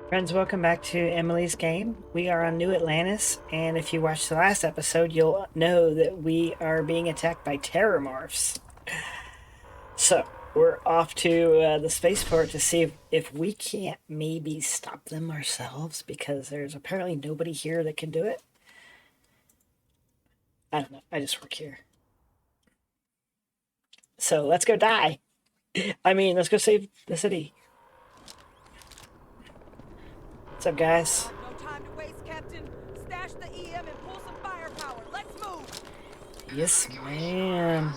Friends, welcome back to Emilysgame. We are on New Atlantis, and if you watched the last episode, you'll know that we are being attacked by Terrormorphs. So, we're off to the spaceport to see if we can't maybe stop them ourselves, because there's apparently nobody here that can do it. I don't know, I just work here. So, let's go die. Let's go save the city. What's up, guys? No time to waste, Captain. Stash the EM and pull some firepower. Let's move. Yes, ma'am.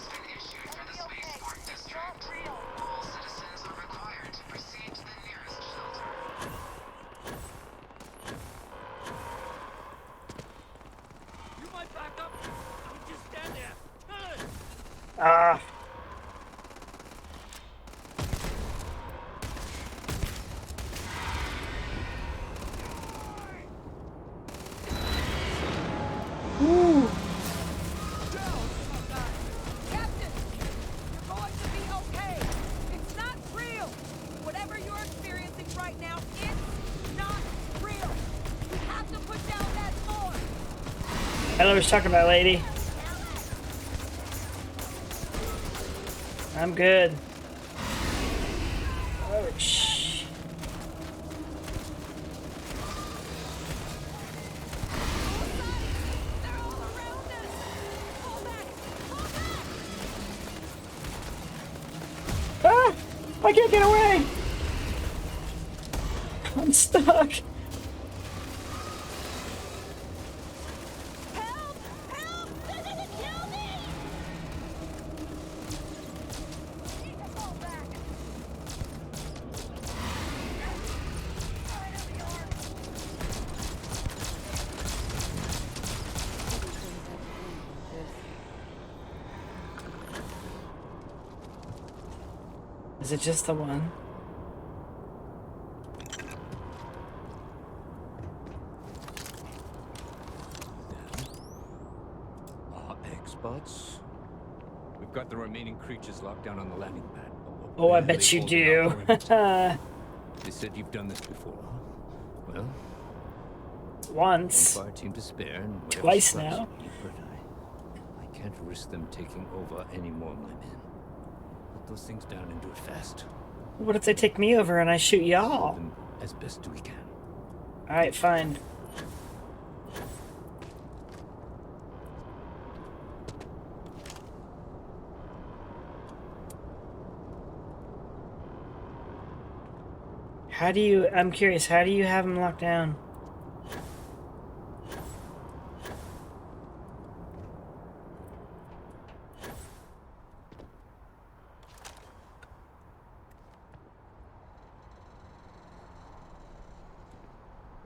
You might back up. Don't just stand there. Turn. Ah. Ooh. Captain, you're going to be okay. It's not real. Whatever you're experiencing right now, it's not real. You have to put down that sword. I know what you're talking about, lady. I'm good. Oh, shh. They're all around us. Pull back. Pull back. Ah! I can't get away! I'm stuck. Help! Help! They're gonna kill me! Need to fall back. Is it just the one? Our experts? We've got the remaining creatures locked down on the landing pad. but we're Oh, I barely bet you holding do. our perimeter. They said you've done this before, huh? Well, Once. one fire team to spare and whatever Twice supplies now. you need, but I can't risk them taking over any more of my men. Put those things down and do it fast. What if they take me over and I shoot y'all? Them as best we can. Alright, fine. I'm curious, how do you have them locked down?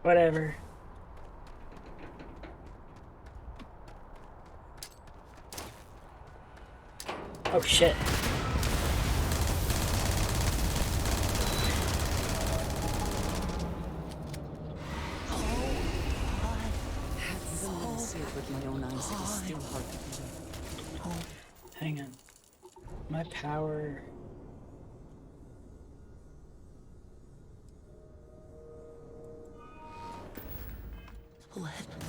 Whatever. Oh shit. With my own eyes, it is still hard to believe. Hang on. My power. Let them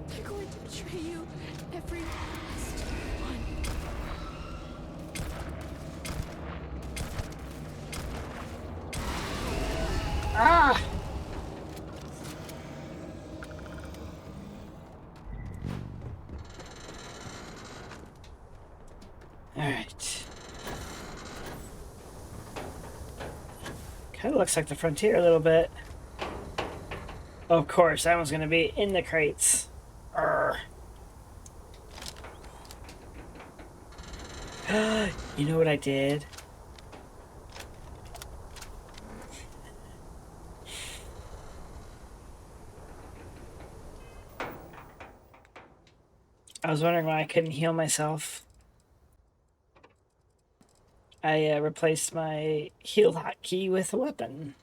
They're going to betray you, every last one. Ah! Alright. Kinda looks like the frontier a little bit. Of course, that one's gonna be in the crates. Arrgh. You know what I did? I was wondering why I couldn't heal myself. I replaced my heal hotkey with a weapon.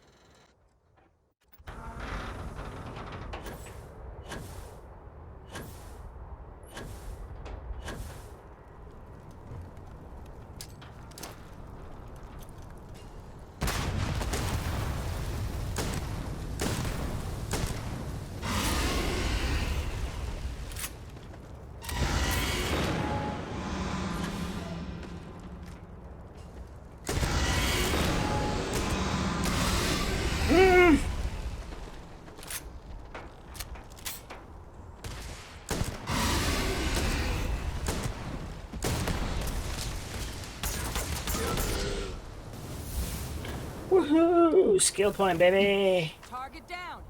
Woohoo! Skill point, baby. Target down.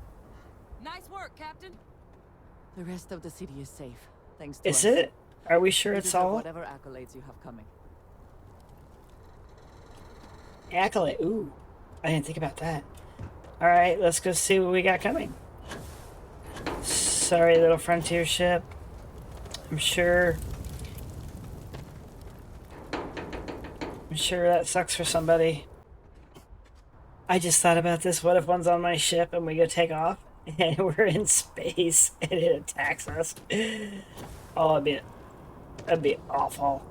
Nice work, Captain. The rest of the city is safe, thanks to Is us. it? Are we sure You it's deserve all? whatever accolades you have coming. Accolade. Ooh, I didn't think about that. All right, let's go see what we got coming. Sorry, little frontier ship. I'm sure that sucks for somebody. I just thought about this. What if one's on my ship and we go take off and we're in space and it attacks us? Oh, that'd be awful.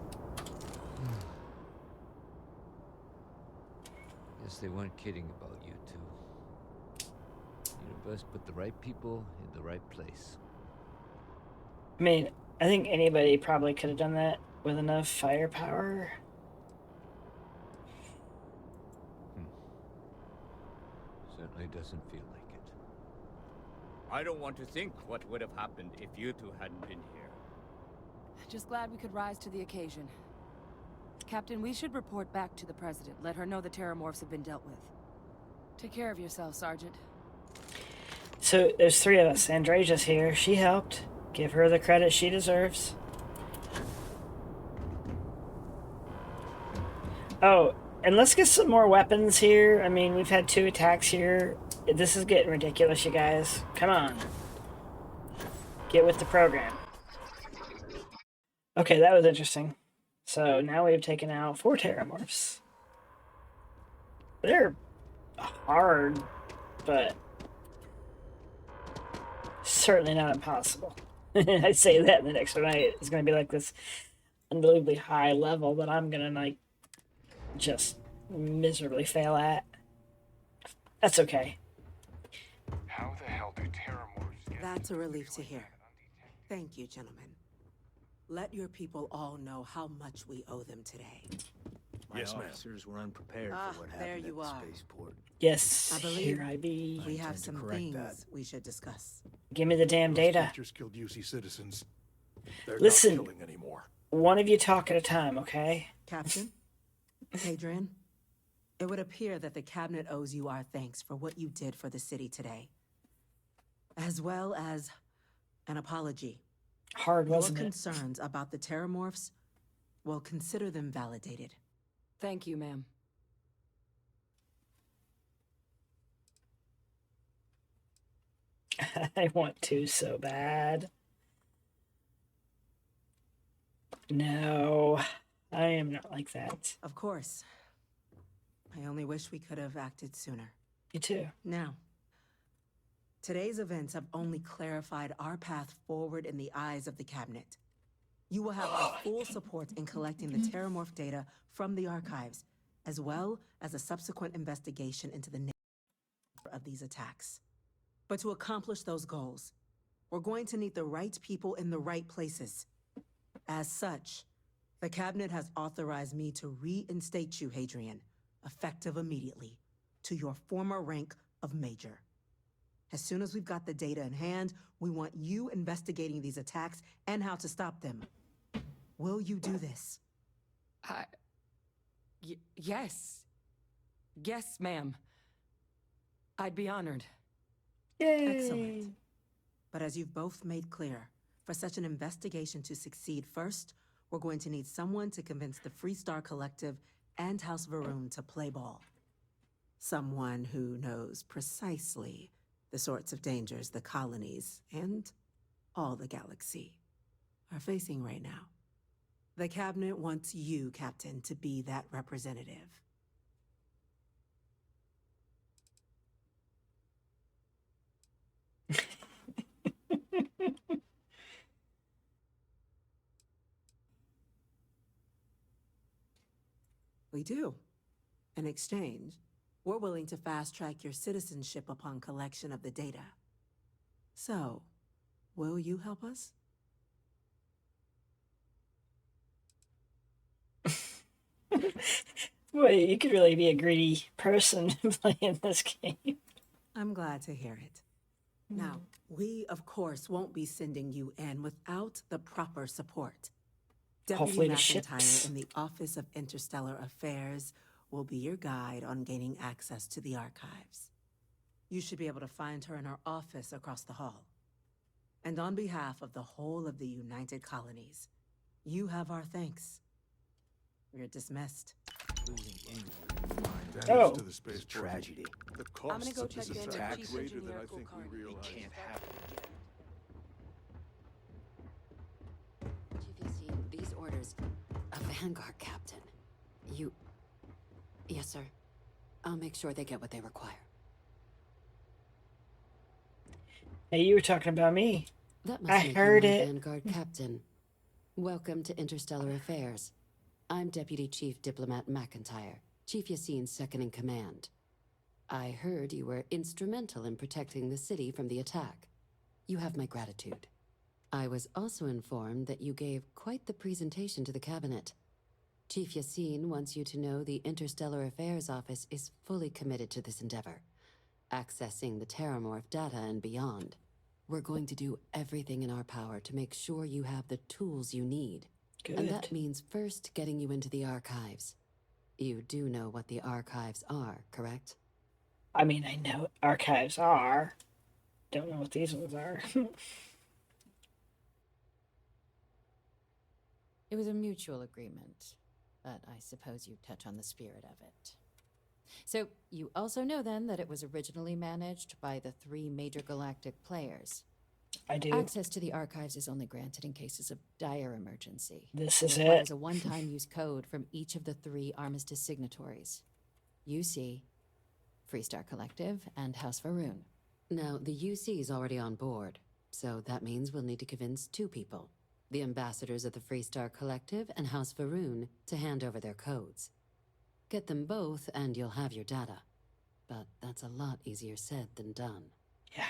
Guess they weren't kidding about you two. Universe put the right people in the right place. I mean, I think anybody probably could have done that with enough firepower. Certainly doesn't feel like it. I don't want to think what would have happened if you two hadn't been here. Just glad we could rise to the occasion. Captain, we should report back to the President. Let her know the Terrormorphs have been dealt with. Take care of yourself, Sergeant. So there's 3 of us. Andreja's here. She helped. Give her the credit she deserves. Oh, and let's get some more weapons here. I mean, we've had 2 attacks here. This is getting ridiculous, you guys. Come on. Get with the program. Okay, that was interesting. So now we've taken out 4 Terrormorphs. They're hard, but certainly not impossible. I say that, and the next one is going to be like this unbelievably high level that I'm going to, like, just miserably fail at. That's okay. How the hell do Terrormorphs get? That's a relief to hear. Thank you, gentlemen. Let your people all know how much we owe them today. Yes, ma'am. Officers were unprepared for what there happened you at the are. spaceport. Yes, I believe here I be. We I have intend to some correct things that. we should discuss. Give me the damn Those data. creatures killed UC citizens. They're Listen. not killing anymore. One of you talk at a time, okay? Captain, Adrian, it would appear that the cabinet owes you our thanks for what you did for the city today, as well as an apology. Hard, Your wasn't it? concerns about the Terrormorphs, well, consider them validated. Thank you, ma'am. I want to so bad. No, I am not like that. Of course. I only wish we could have acted sooner. You too. Now, today's events have only clarified our path forward in the eyes of the cabinet. You will have our full support in collecting the Terrormorph data from the archives, as well as a subsequent investigation into the nature of these attacks. But to accomplish those goals, we're going to need the right people in the right places. As such, the cabinet has authorized me to reinstate you, Hadrian, effective immediately, to your former rank of Major. As soon as we've got the data in hand, we want you investigating these attacks and how to stop them. Will you do this? Yes. Yes, ma'am. I'd be honored. Yay! Excellent. But as you've both made clear, for such an investigation to succeed, first, we're going to need someone to convince the Freestar Collective and House Varun to play ball. Someone who knows precisely the sorts of dangers the colonies and all the galaxy are facing right now. The cabinet wants you, Captain, to be that representative. We do. In exchange, we're willing to fast-track your citizenship upon collection of the data. So, will you help us? Boy, you could really be a greedy person playing this game. I'm glad to hear it. Now, we, of course, won't be sending you in without the proper support. Hopefully Deputy the McIntyre ships. in the Office of Interstellar Affairs will be your guide on gaining access to the archives. You should be able to find her in her office across the hall. And on behalf of the whole of the United Colonies, you have our thanks. You're dismissed. Losing anyone Oh. To the space tragedy. The I'm gonna costs go of check this in with attack Chief greater than Engineer I think we Kulkarni. realize. Can't happen again. Chief Yassine, these orders. A Vanguard captain. You... Yes, sir. I'll make sure they get what they require. Hey, you were talking about me. That must I make heard you my it. Vanguard captain. Welcome to Interstellar Affairs. I'm Deputy Chief Diplomat McIntyre, Chief Yassine's second-in-command. I heard you were instrumental in protecting the city from the attack. You have my gratitude. I was also informed that you gave quite the presentation to the cabinet. Chief Yassine wants you to know the Interstellar Affairs Office is fully committed to this endeavor, accessing the Terrormorph data and beyond. We're going to do everything in our power to make sure you have the tools you need. Good. And that means first getting you into the archives. You do know what the archives are, correct? I mean, I know what archives are. Don't know what these ones are. It was a mutual agreement, but I suppose you touch on the spirit of it. So, you also know then that it was originally managed by the 3 major galactic players. I do. Access to the archives is only granted in cases of dire emergency. This is requires it. a one-time use code from each of the 3 armistice signatories. UC, Freestar Collective, and House Varun. Now, the UC is already on board, so that means we'll need to convince 2 people. The ambassadors of the Freestar Collective and House Varun to hand over their codes. Get them both and you'll have your data. But that's a lot easier said than done. Yeah.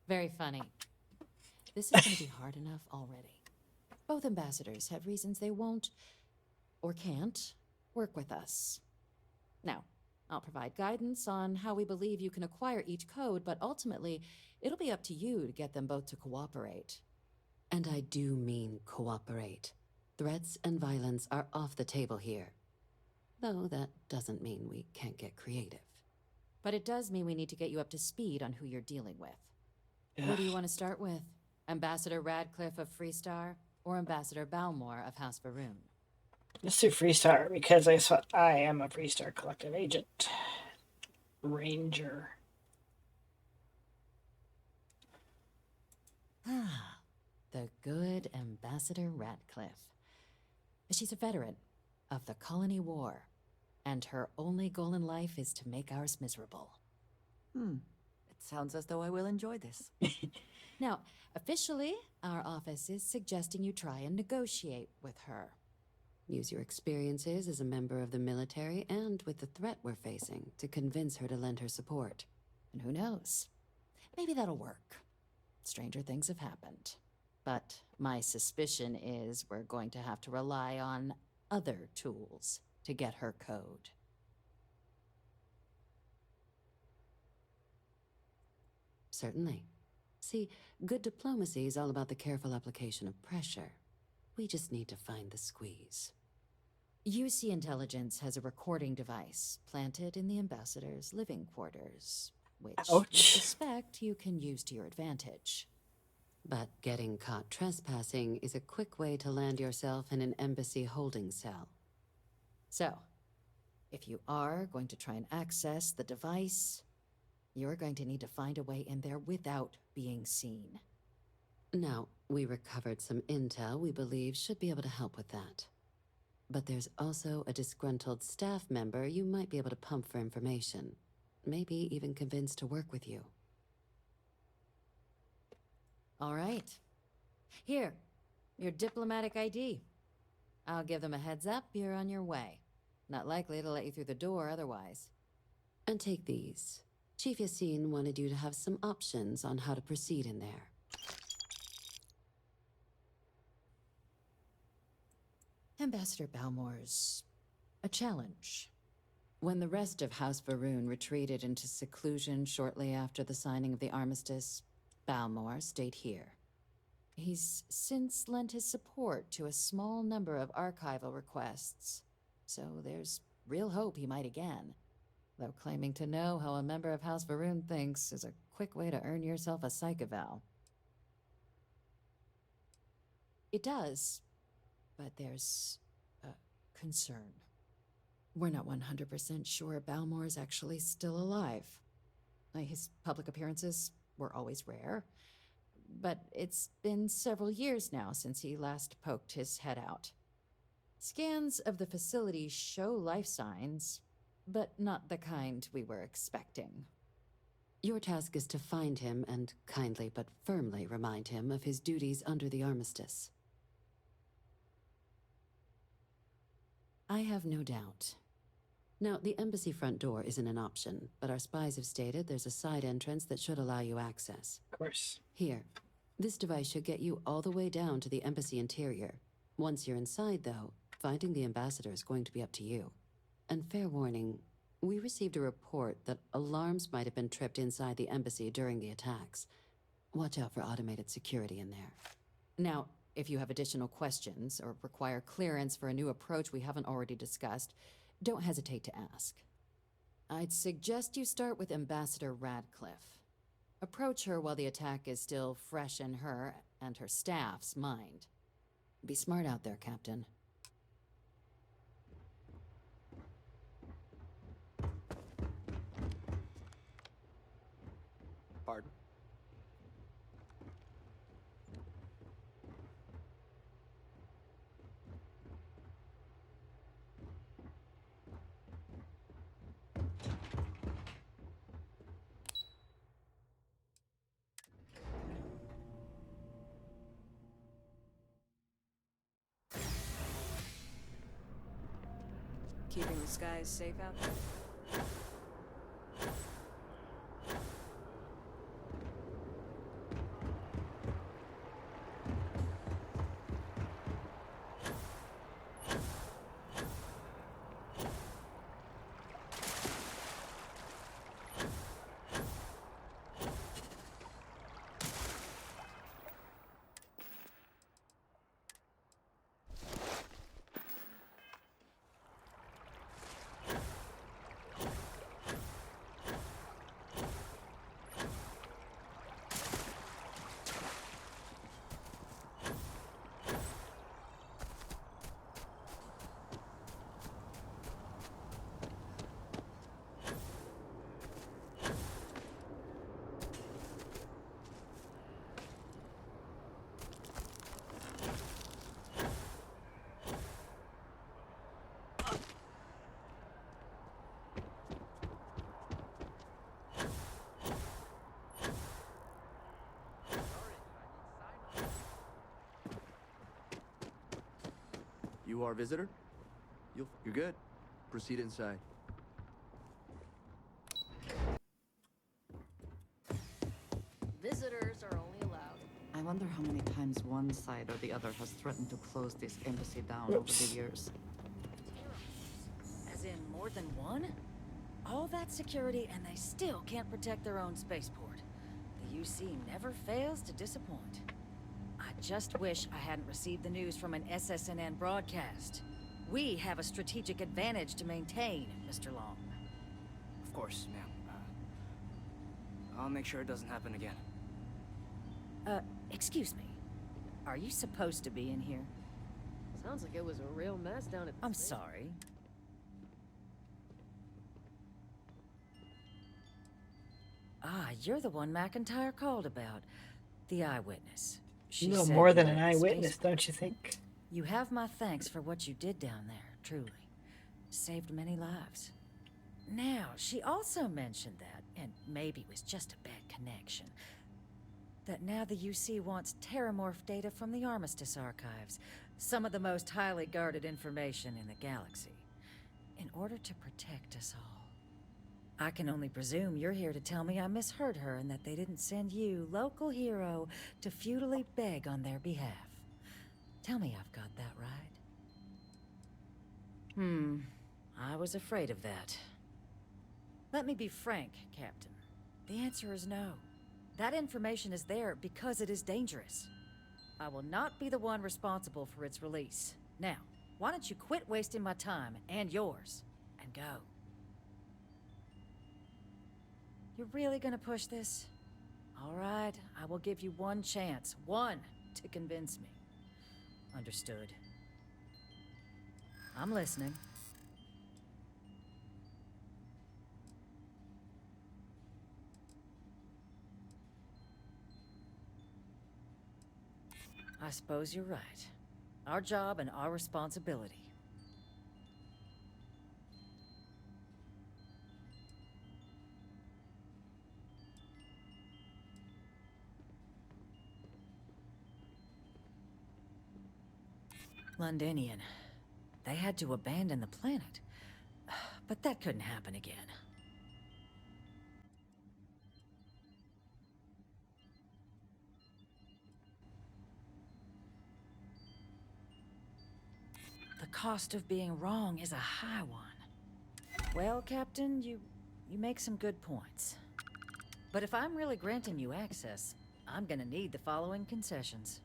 Very funny. This is going to be hard enough already. Both ambassadors have reasons they won't, or can't, work with us. Now, I'll provide guidance on how we believe you can acquire each code, but ultimately, it'll be up to you to get them both to cooperate. And I do mean cooperate. Threats and violence are off the table here. Though that doesn't mean we can't get creative. But it does mean we need to get you up to speed on who you're dealing with. What do you want to start with? Ambassador Radcliffe of Freestar, or Ambassador Balmore of House Varun? Let's do Freestar because I am a Freestar Collective agent. Ranger. Ah, the good Ambassador Radcliffe. She's a veteran of the Colony War, and her only goal in life is to make ours miserable. It sounds as though I will enjoy this. Now, officially, our office is suggesting you try and negotiate with her. Use your experiences as a member of the military and with the threat we're facing to convince her to lend her support. And who knows? Maybe that'll work. Stranger things have happened. But my suspicion is we're going to have to rely on other tools to get her code. Certainly. See, good diplomacy is all about the careful application of pressure. We just need to find the squeeze. UC Intelligence has a recording device planted in the ambassador's living quarters, which I Ouch. suspect you can use to your advantage. But getting caught trespassing is a quick way to land yourself in an embassy holding cell. So, if you are going to try and access the device, you're going to need to find a way in there without being seen. Now, we recovered some intel we believe should be able to help with that. But there's also a disgruntled staff member you might be able to pump for information. Maybe even convince to work with you. All right. Here, your diplomatic ID. I'll give them a heads up you're on your way. Not likely to let you through the door otherwise. And take these. Chief Yassine wanted you to have some options on how to proceed in there. Ambassador Balmore's a challenge. When the rest of House Varun retreated into seclusion shortly after the signing of the armistice, Balmor stayed here. He's since lent his support to a small number of archival requests, so there's real hope he might again. Though claiming to know how a member of House Varun thinks is a quick way to earn yourself a psych eval. It does, but there's a concern. We're not 100% sure Balmor's actually still alive. His public appearances were always rare, but it's been several years now since he last poked his head out. Scans of the facility show life signs, but not the kind we were expecting. Your task is to find him and kindly but firmly remind him of his duties under the armistice. I have no doubt. Now, the embassy front door isn't an option, but our spies have stated there's a side entrance that should allow you access. Of course. Here. This device should get you all the way down to the embassy interior. Once you're inside, though, finding the ambassador is going to be up to you. And fair warning, we received a report that alarms might have been tripped inside the embassy during the attacks. Watch out for automated security in there. Now, if you have additional questions or require clearance for a new approach we haven't already discussed, don't hesitate to ask. I'd suggest you start with Ambassador Radcliffe. Approach her while the attack is still fresh in her and her staff's mind. Be smart out there, Captain. Pardon? Keeping the skies safe out there? You are a visitor? You're good. Proceed inside. Visitors are only allowed. I wonder how many times one side or the other has threatened to close this embassy down over the years. As in more than one? All that security and they still can't protect their own spaceport. The UC never fails to disappoint. I just wish I hadn't received the news from an SSNN broadcast. We have a strategic advantage to maintain, Mr. Long. Of course, ma'am. I'll make sure it doesn't happen again. Excuse me. Are you supposed to be in here? Sounds like it was a real mess down at the I'm station. sorry. Ah, you're the one McIntyre called about. The eyewitness. She You know said more you than were an at the eyewitness, spaceport. don't you think? You have my thanks for what you did down there, truly. Saved many lives. Now, she also mentioned that, and maybe it was just a bad connection, that now the UC wants Terrormorph data from the Armistice archives, some of the most highly guarded information in the galaxy, in order to protect us all. I can only presume you're here to tell me I misheard her and that they didn't send you, local hero, to futilely beg on their behalf. Tell me I've got that right. I was afraid of that. Let me be frank, Captain. The answer is no. That information is there because it is dangerous. I will not be the one responsible for its release. Now, why don't you quit wasting my time and yours, and go? You're really gonna push this? All right, I will give you one chance, one, to convince me. Understood. I'm listening. I suppose you're right. Our job and our responsibility. Londinian. They had to abandon the planet. But that couldn't happen again. The cost of being wrong is a high one. Well, Captain, you make some good points. But if I'm really granting you access, I'm gonna need the following concessions.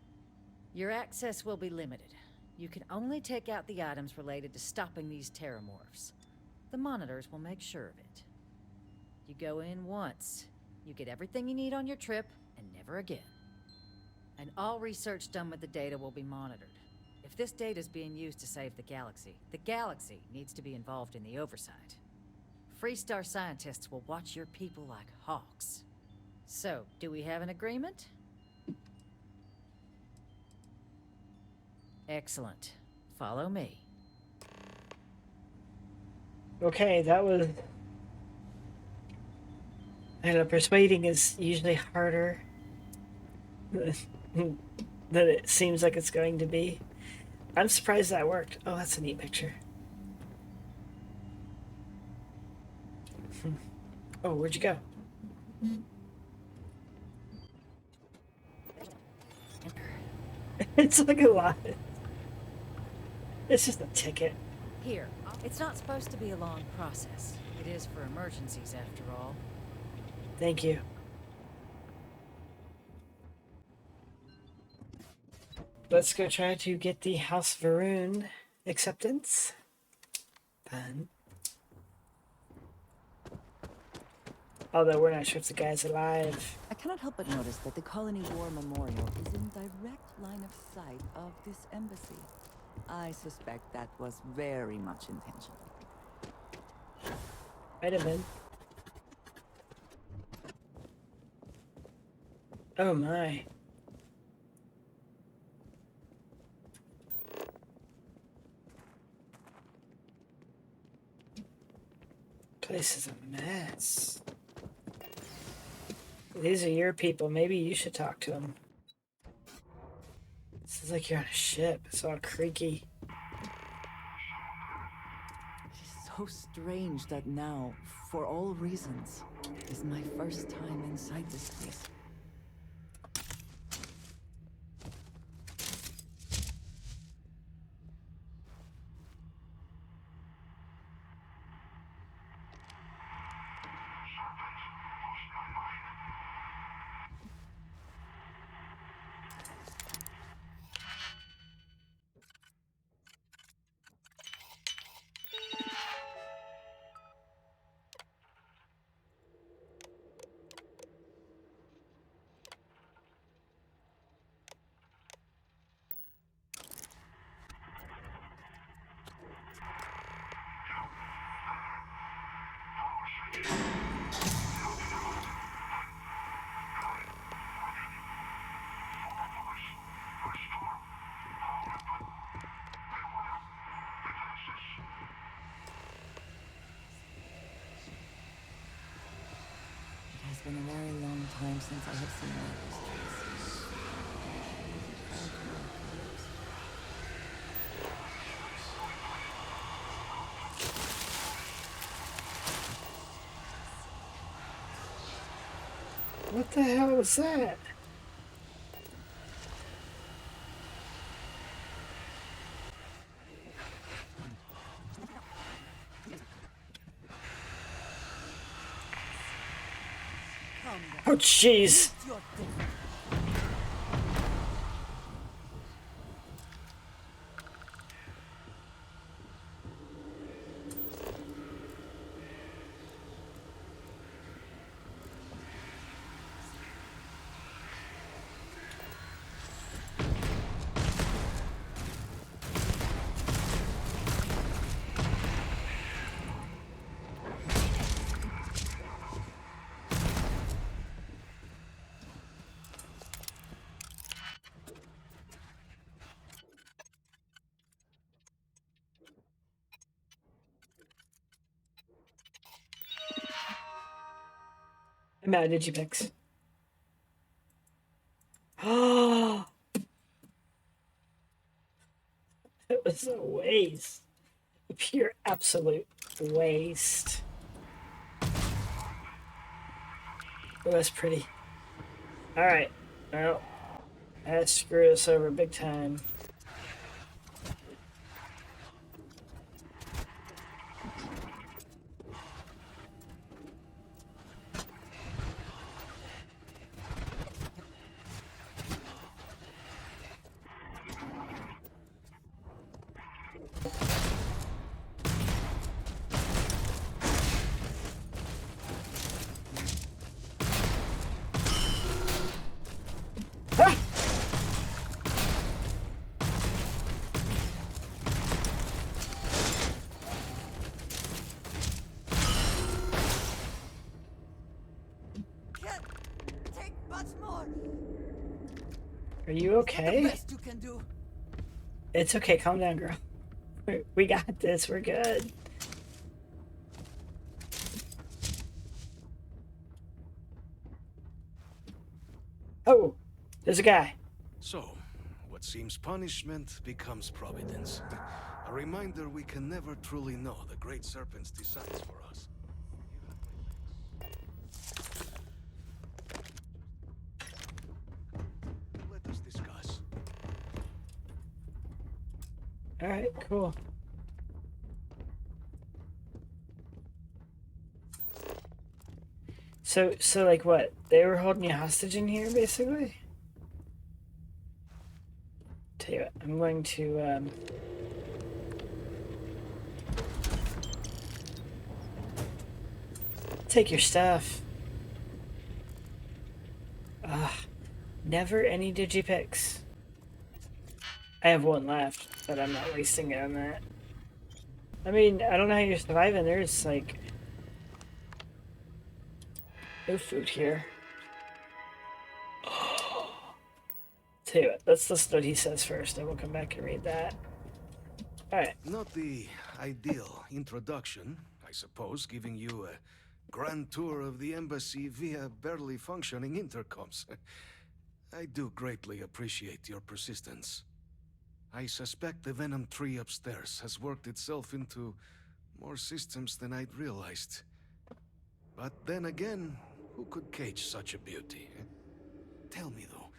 Your access will be limited. You can only take out the items related to stopping these Terrormorphs. The monitors will make sure of it. You go in once, you get everything you need on your trip, and never again. And all research done with the data will be monitored. If this data is being used to save the galaxy needs to be involved in the oversight. Freestar scientists will watch your people like hawks. So, do we have an agreement? Excellent. Follow me. Okay, that was... I know, persuading is usually harder than it seems like it's going to be. I'm surprised that worked. Oh, that's a neat picture. Oh, where'd you go? It's like a lot. It's just a ticket. Here. It's not supposed to be a long process. It is for emergencies, after all. Thank you. Let's go try to get the House Varun acceptance. Fun. Although we're not sure if the guy's alive. I cannot help but notice that the Colony War Memorial is in direct line of sight of this embassy. I suspect that was very much intentional. Might have been. Oh my. Place is a mess. These are your people. Maybe you should talk to them. This is like you're on a ship. It's all creaky. It's so strange that now, for all reasons, is my first time inside this place. It's been a very long time since I have seen one of these trees. What the hell was that? Oh, jeez. I'm out of digipicks. Oh, it was a waste. A pure absolute waste. Oh, that's pretty. Alright. Well, that screwed us over big time. Are you okay? It's okay, calm down, girl. We got this, we're good. Oh, there's a guy. So, what seems punishment becomes providence. A reminder we can never truly know the Great Serpent's designs for us. Let us discuss. Alright, cool. So like what? They were holding you hostage in here, basically? Tell you what, I'm going to, take your stuff. Ugh. Never any digipicks. I have one left, but I'm not wasting it on that. I mean, I don't know how you're surviving. There's, like, no food here. Tell you what, let's listen to what he says first, and we'll come back and read that. Alright. Not the ideal introduction, I suppose, giving you a grand tour of the embassy via barely functioning intercoms. I do greatly appreciate your persistence. I suspect the venom tree upstairs has worked itself into more systems than I'd realized. But then again, who could cage such a beauty? Tell me though,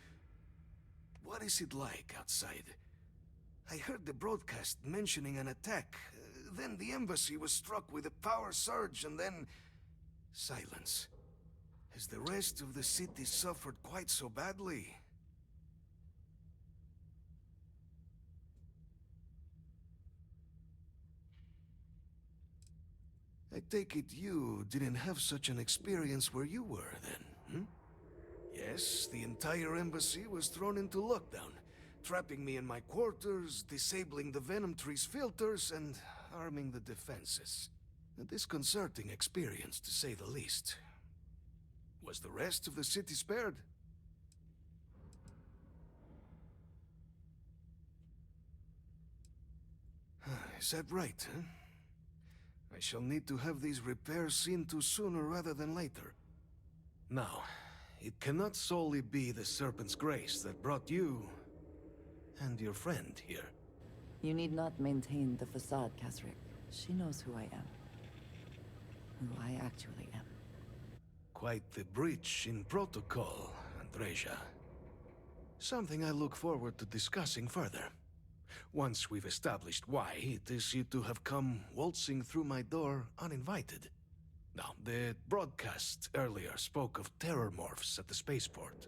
what is it like outside? I heard the broadcast mentioning an attack. Then the embassy was struck with a power surge and then silence. Has the rest of the city suffered quite so badly? I take it you didn't have such an experience where you were then, hmm? Yes, the entire embassy was thrown into lockdown, trapping me in my quarters, disabling the venom tree's filters, and arming the defenses. A disconcerting experience, to say the least. Was the rest of the city spared? Is that right, huh? I shall need to have these repairs seen to sooner rather than later. Now, it cannot solely be the Serpent's grace that brought you and your friend here. You need not maintain the facade, Kasric. She knows who I am. Who I actually am. Quite the breach in protocol, Andreja. Something I look forward to discussing further. Once we've established why it is you two have come waltzing through my door uninvited. Now, the broadcast earlier spoke of terrormorphs at the spaceport.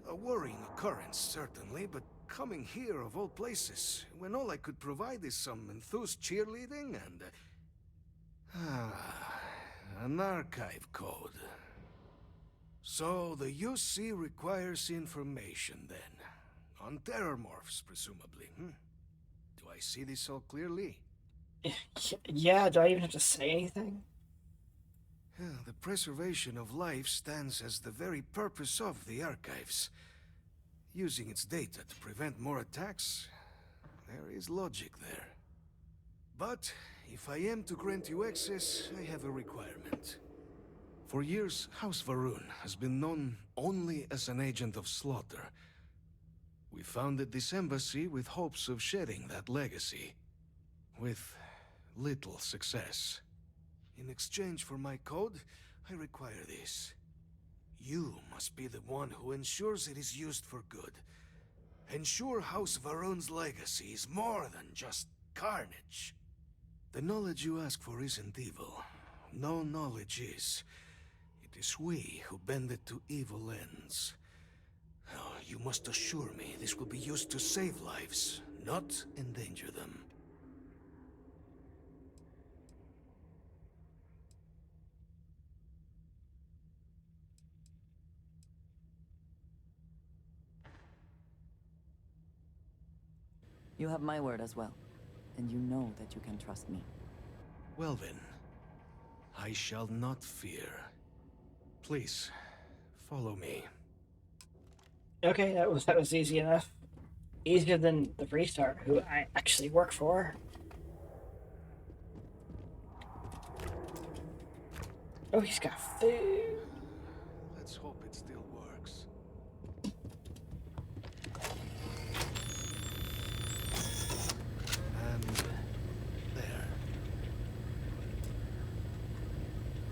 A worrying occurrence, certainly, but coming here of all places, when all I could provide is some enthused cheerleading and... an archive code. So the UC requires information, then. On terrormorphs, presumably, Do I see this all clearly? Yeah, do I even have to say anything? The preservation of life stands as the very purpose of the archives. Using its data to prevent more attacks, there is logic there. But if I am to grant you access, I have a requirement. For years, House Varun has been known only as an agent of slaughter. We founded this embassy with hopes of shedding that legacy. With little success. In exchange for my code, I require this. You must be the one who ensures it is used for good. Ensure House Varun's legacy is more than just carnage. The knowledge you ask for isn't evil. No knowledge is. It is we who bend it to evil ends. Oh, you must assure me this will be used to save lives, not endanger them. You have my word as well, and you know that you can trust me. Well then, I shall not fear. Please, follow me. Okay, that was easy enough. Easier than the restart, who I actually work for. Oh, he's got food. Let's hope it still works. And there.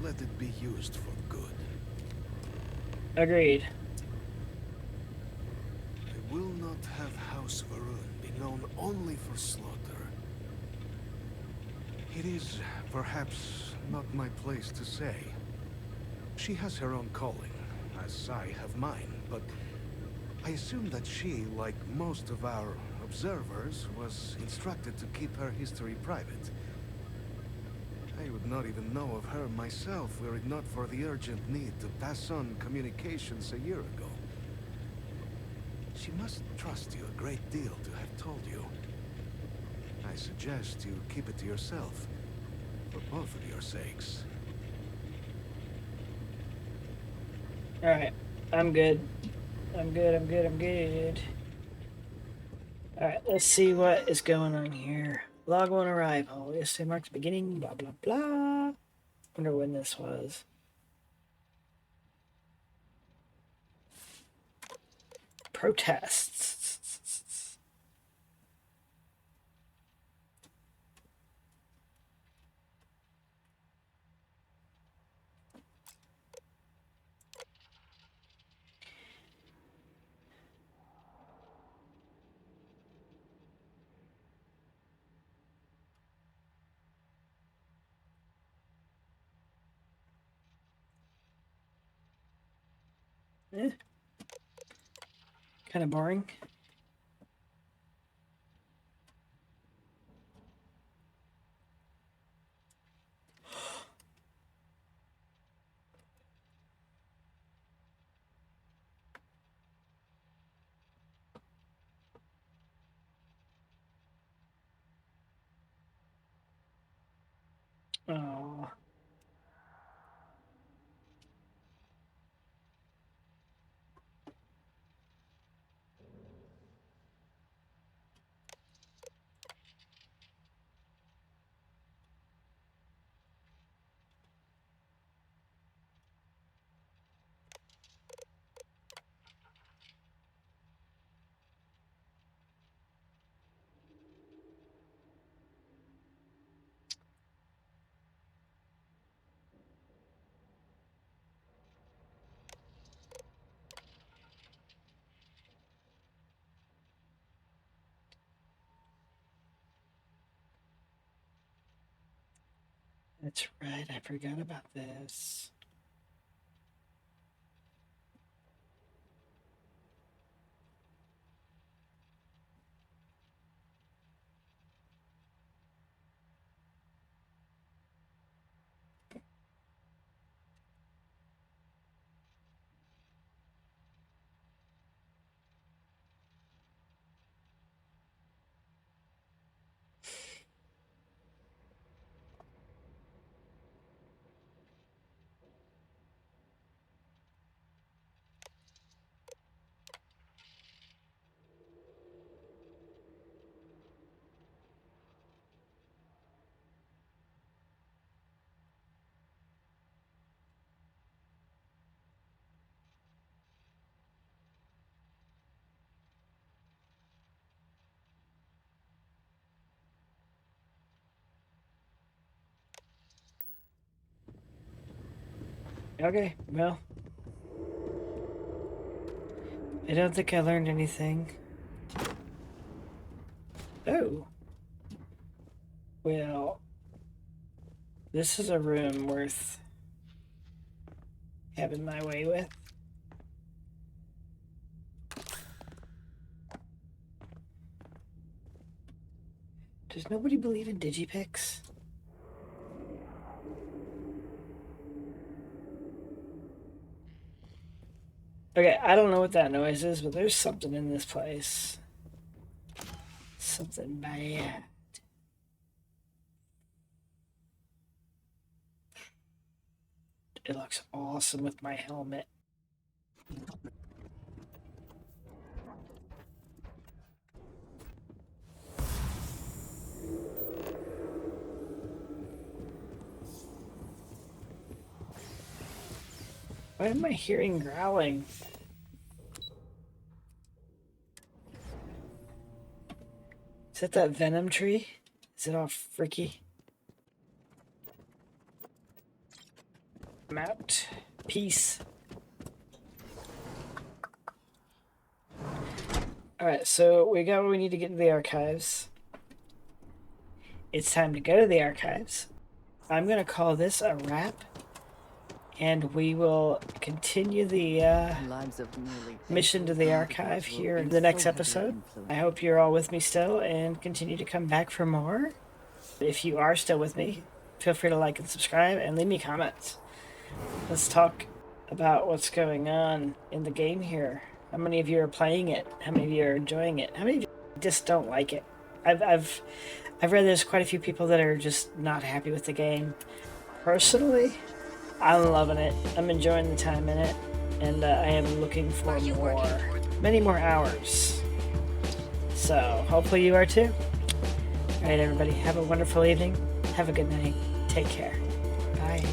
Let it be used for good. Agreed. I will not have House Varun be known only for slaughter. It is perhaps not my place to say. She has her own calling, as I have mine, but I assume that she, like most of our observers, was instructed to keep her history private. I would not even know of her myself were it not for the urgent need to pass on communications a year ago. She must trust you a great deal to have told you. I suggest you keep it to yourself, for both of your sakes. Alright, I'm good. I'm good. Alright, let's see what is going on here. Log 1 arrival. Yesterday marks the beginning, blah blah blah. Wonder when this was. Protests. Kind of boring. Oh. That's right, I forgot about this. Okay, well. I don't think I learned anything. Oh. Well. This is a room worth having my way with. Does nobody believe in Digipics? Okay, I don't know what that noise is, but there's something in this place. Something bad. It looks awesome with my helmet. Why am I hearing growling? Is that venom tree? Is it all freaky? I'm out. Peace. Alright, so we got what we need to get to the archives. It's time to go to the archives. I'm going to call this a wrap. And we will continue the mission to the archive here in the next episode. I hope you're all with me still and continue to come back for more. If you are still with me, feel free to like and subscribe and leave me comments. Let's talk about what's going on in the game here. How many of you are playing it? How many of you are enjoying it? How many of you just don't like it? I've read there's quite a few people that are just not happy with the game. Personally, I'm loving it. I'm enjoying the time in it, and I am looking for many more hours. So hopefully you are too. All right, everybody, have a wonderful evening. Have a good night. Take care. Bye.